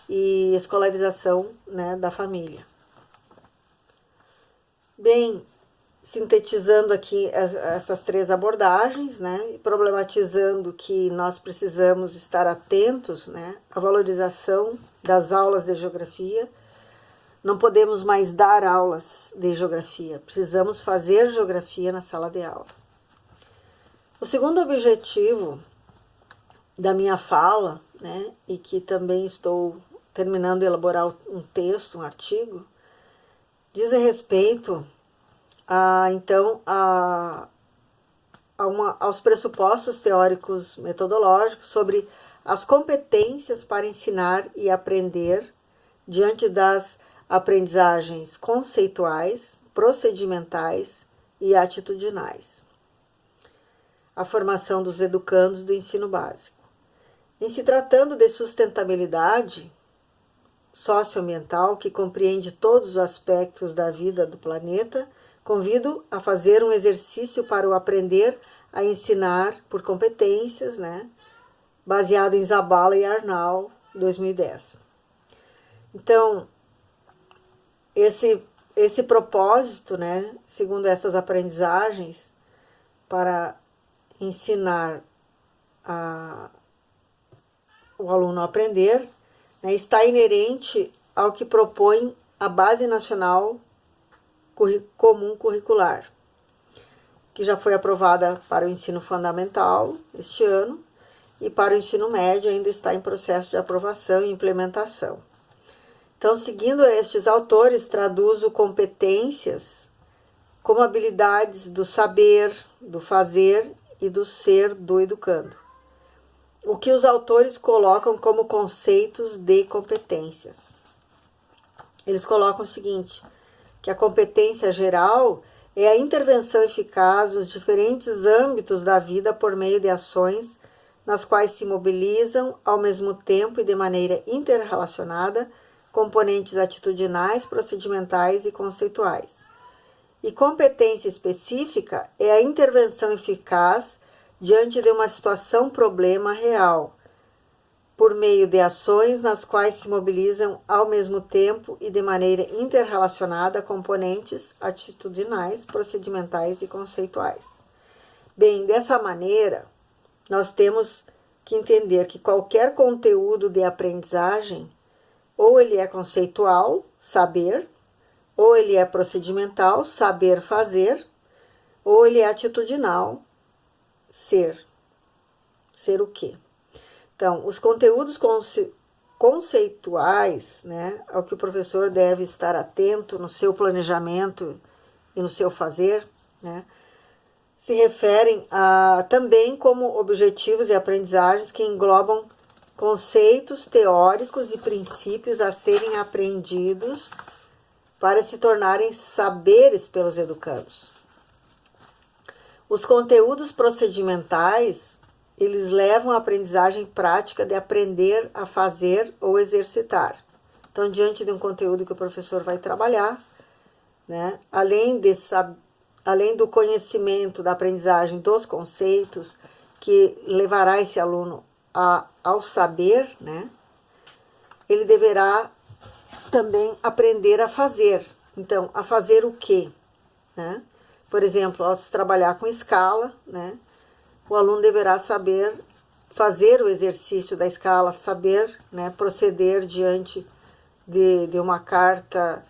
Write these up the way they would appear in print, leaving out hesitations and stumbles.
e escolarização, né, da família. Bem, sintetizando aqui essas três abordagens, né, e problematizando que nós precisamos estar atentos, né, à valorização das aulas de geografia. Não podemos mais dar aulas de geografia, precisamos fazer geografia na sala de aula. O segundo objetivo da minha fala, né, e que também estou terminando de elaborar um texto, um artigo, diz respeito aos pressupostos teóricos metodológicos sobre as competências para ensinar e aprender diante das aprendizagens conceituais, procedimentais e atitudinais. A formação dos educandos do ensino básico. Em se tratando de sustentabilidade socioambiental, que compreende todos os aspectos da vida do planeta, convido a fazer um exercício para o aprender a ensinar por competências, né, baseado em Zabala e Arnall, 2010. Então, esse propósito, né, segundo essas aprendizagens, para ensinar o aluno a aprender, né, está inerente ao que propõe a Base Nacional Comum Curricular, que já foi aprovada para o ensino fundamental este ano e para o ensino médio ainda está em processo de aprovação e implementação. Então, seguindo estes autores, traduzo competências como habilidades do saber, do fazer e do ser do educando. O que os autores colocam como conceitos de competências. Eles colocam o seguinte, que a competência geral é a intervenção eficaz nos diferentes âmbitos da vida por meio de ações nas quais se mobilizam, ao mesmo tempo e de maneira interrelacionada, componentes atitudinais, procedimentais e conceituais. E competência específica é a intervenção eficaz diante de uma situação problema real, por meio de ações nas quais se mobilizam ao mesmo tempo e de maneira interrelacionada componentes atitudinais, procedimentais e conceituais. Bem, dessa maneira, nós temos que entender que qualquer conteúdo de aprendizagem, ou ele é conceitual, saber, ou ele é procedimental, saber fazer, ou ele é atitudinal, ser. Ser o quê? Então, os conteúdos conceituais, né, ao que o professor deve estar atento no seu planejamento e no seu fazer, né, se referem também como objetivos e aprendizagens que englobam conceitos teóricos e princípios a serem aprendidos para se tornarem saberes pelos educandos. Os conteúdos procedimentais, eles levam à aprendizagem prática de aprender a fazer ou exercitar. Então, diante de um conteúdo que o professor vai trabalhar, né, além do conhecimento da aprendizagem dos conceitos, que levará esse aluno ao saber, né, ele deverá também aprender a fazer. Então, a fazer o quê? Né? Por exemplo, ao se trabalhar com escala, né, o aluno deverá saber fazer o exercício da escala, saber, né, proceder diante de uma carta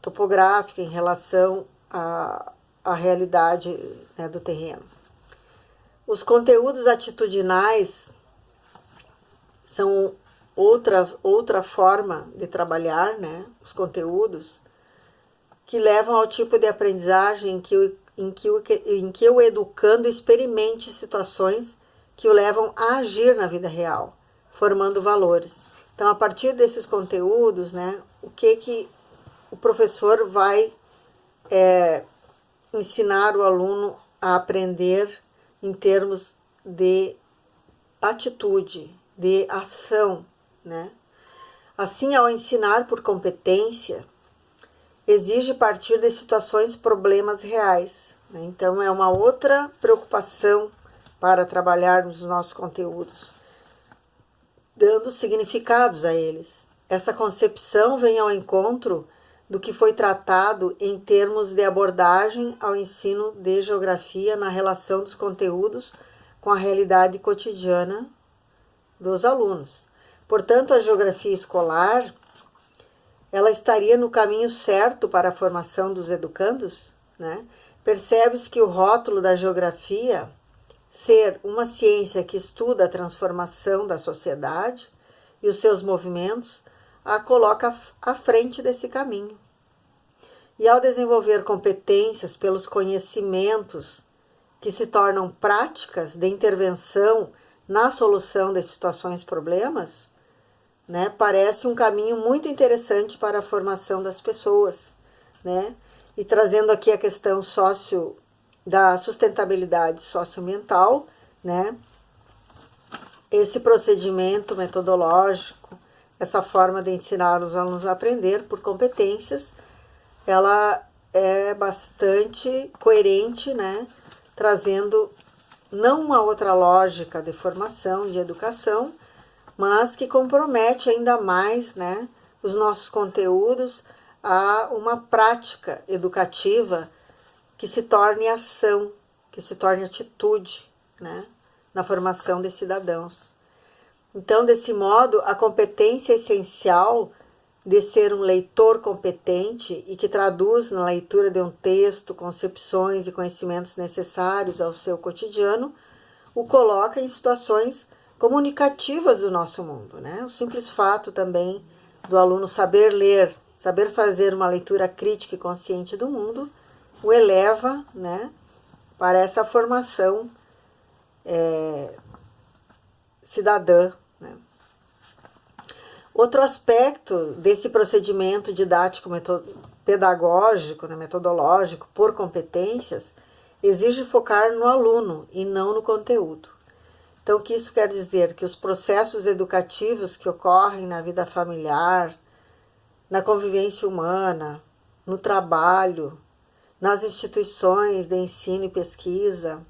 topográfica em relação à realidade, né, do terreno. Os conteúdos atitudinais são outra forma de trabalhar, né, os conteúdos que levam ao tipo de aprendizagem em que o educando experimente situações que o levam a agir na vida real, formando valores. Então, a partir desses conteúdos, né, o que o professor vai ensinar o aluno a aprender em termos de atitude, de ação, né? Assim, ao ensinar por competência, exige partir de situações, problemas reais, né? Então, é uma outra preocupação para trabalhar nos nossos conteúdos. dando significados a eles. Essa concepção vem ao encontro do que foi tratado em termos de abordagem ao ensino de geografia na relação dos conteúdos com a realidade cotidiana dos alunos. Portanto, a geografia escolar, ela estaria no caminho certo para a formação dos educandos, né? Percebe-se que o rótulo da geografia ser uma ciência que estuda a transformação da sociedade e os seus movimentos, a coloca à frente desse caminho. E ao desenvolver competências pelos conhecimentos que se tornam práticas de intervenção na solução de situações problemas, né, parece um caminho muito interessante para a formação das pessoas, né? E trazendo aqui a questão da sustentabilidade socioambiental, né? Esse procedimento metodológico, essa forma de ensinar os alunos a aprender por competências, ela é bastante coerente, né? Trazendo não uma outra lógica de formação, de educação, mas que compromete ainda mais, né, os nossos conteúdos a uma prática educativa que se torne ação, que se torne atitude, né, na formação de cidadãos. Então, desse modo, a competência essencial de ser um leitor competente e que traduz na leitura de um texto concepções e conhecimentos necessários ao seu cotidiano, o coloca em situações comunicativas do nosso mundo, né? O simples fato também do aluno saber ler, saber fazer uma leitura crítica e consciente do mundo, o eleva, né, para essa formação cidadã, né? Outro aspecto desse procedimento didático pedagógico, né, metodológico, por competências, exige focar no aluno e não no conteúdo. Então, o que isso quer dizer? Que os processos educativos que ocorrem na vida familiar, na convivência humana, no trabalho, nas instituições de ensino e pesquisa,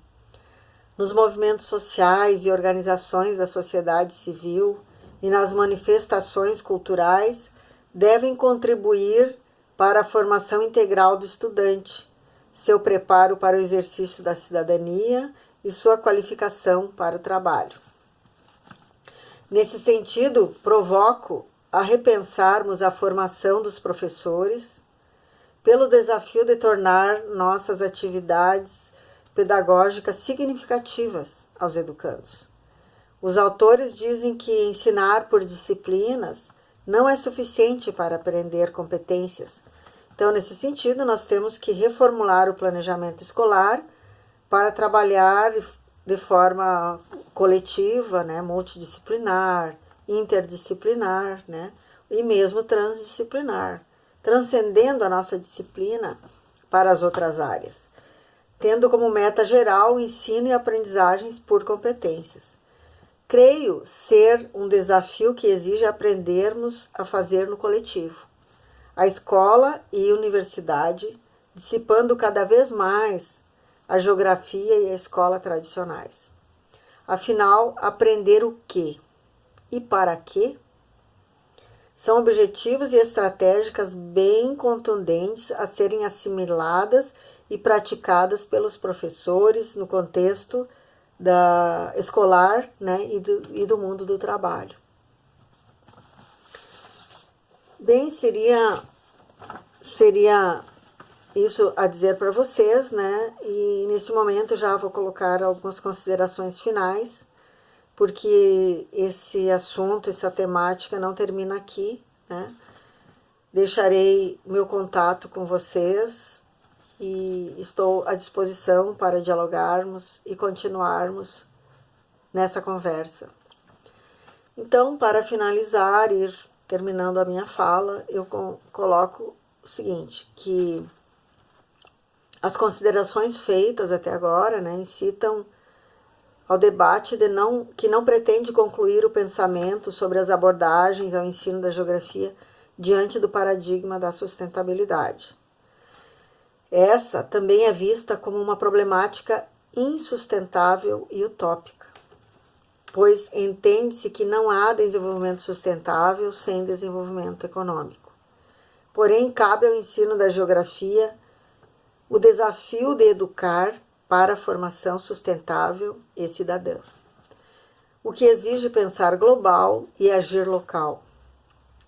nos movimentos sociais e organizações da sociedade civil e nas manifestações culturais, devem contribuir para a formação integral do estudante, seu preparo para o exercício da cidadania e sua qualificação para o trabalho. Nesse sentido, provoco a repensarmos a formação dos professores pelo desafio de tornar nossas atividades pedagógicas significativas aos educandos. Os autores dizem que ensinar por disciplinas não é suficiente para aprender competências. Então, nesse sentido, nós temos que reformular o planejamento escolar para trabalhar de forma coletiva, né, multidisciplinar, interdisciplinar, né, e mesmo transdisciplinar, transcendendo a nossa disciplina para as outras áreas, tendo como meta geral o ensino e aprendizagens por competências. Creio ser um desafio que exige aprendermos a fazer no coletivo. A escola e a universidade, dissipando cada vez mais a geografia e a escola tradicionais. Afinal, aprender o quê e para quê são objetivos e estratégicas bem contundentes a serem assimiladas e praticadas pelos professores no contexto escolar, né, e do mundo do trabalho. Bem, seria isso a dizer para vocês, né? E nesse momento já vou colocar algumas considerações finais, porque esse assunto, essa temática não termina aqui, né? Deixarei meu contato com vocês e estou à disposição para dialogarmos e continuarmos nessa conversa. Então, para finalizar, ir terminando a minha fala, eu coloco o seguinte, que as considerações feitas até agora, né, incitam ao debate que não pretende concluir o pensamento sobre as abordagens ao ensino da geografia diante do paradigma da sustentabilidade. Essa também é vista como uma problemática insustentável e utópica. pois entende-se que não há desenvolvimento sustentável sem desenvolvimento econômico. Porém, cabe ao ensino da geografia o desafio de educar para a formação sustentável e cidadã, o que exige pensar global e agir local.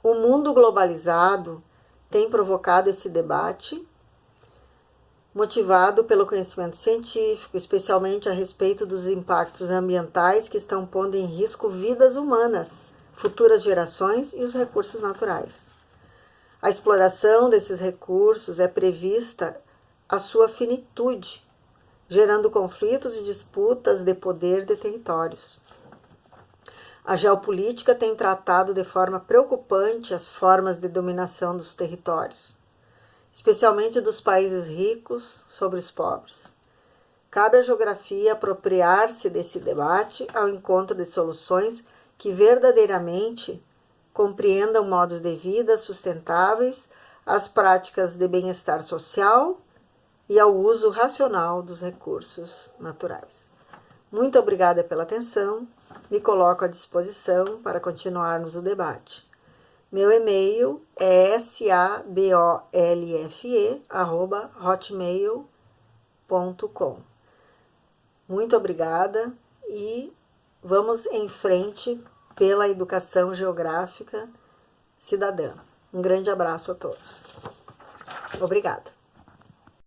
O mundo globalizado tem provocado esse debate, motivado pelo conhecimento científico, especialmente a respeito dos impactos ambientais que estão pondo em risco vidas humanas, futuras gerações e os recursos naturais. A exploração desses recursos é prevista a sua finitude, gerando conflitos e disputas de poder de territórios. A geopolítica tem tratado de forma preocupante as formas de dominação dos territórios, especialmente dos países ricos sobre os pobres. Cabe à geografia apropriar-se desse debate ao encontro de soluções que verdadeiramente compreendam modos de vida sustentáveis, as práticas de bem-estar social e ao uso racional dos recursos naturais. Muito obrigada pela atenção, me coloco à disposição para continuarmos o debate. Meu e-mail é sabolfe@hotmail.com. Muito obrigada e vamos em frente pela educação geográfica cidadã. Um grande abraço a todos. Obrigada.